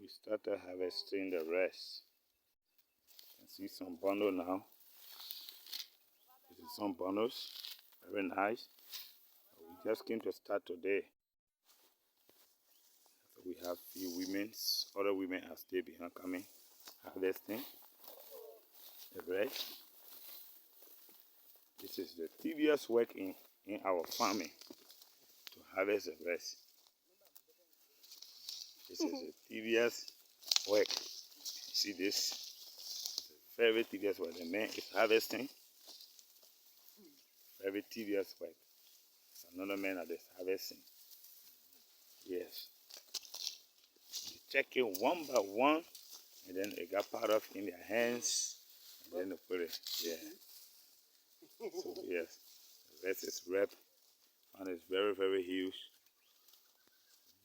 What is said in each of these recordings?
started harvesting the rest. You can see some bundle now. This is some bundles, very nice. We just came to start today. So we have few women, other women are still behind coming, harvesting the rest. This is the tedious work in our farming, to harvest the rest. This is a tedious work. You see this? It's a very tedious work. The man is harvesting. Very tedious work. There's another man that is harvesting. Yes. You check it one by one, and then it got part of in their hands, and then they put it. Yeah. So yes, the rest is wrapped, and it's very, very huge.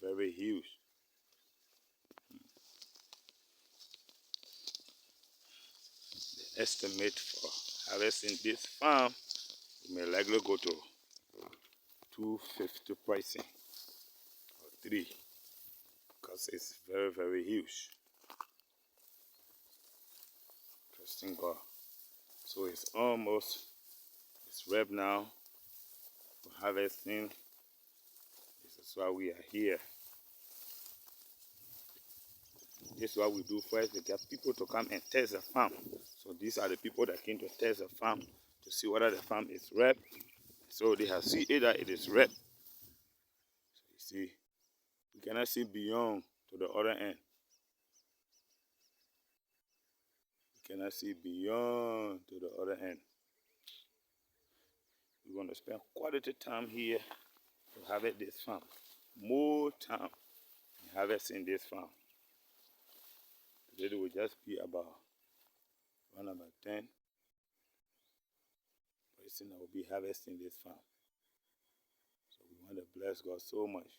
Very huge. The estimate for harvesting this farm, we may likely go to 250 pricing or 3, because it's very, very huge. Trusting God. So it's wrapped now for harvesting. This is why we are here. This is what we do first. We get people to come and test the farm. So these are the people that came to test the farm to see whether the farm is wrapped. So they have seen either it is wrapped. So you see, we cannot see beyond to the other end. We cannot see beyond to the other end. We want to spend quality time here to harvest this farm. More time in harvesting this farm. Today will just be about 10. But soon I will be harvesting this farm. So we want to bless God so much.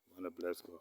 We want to bless God.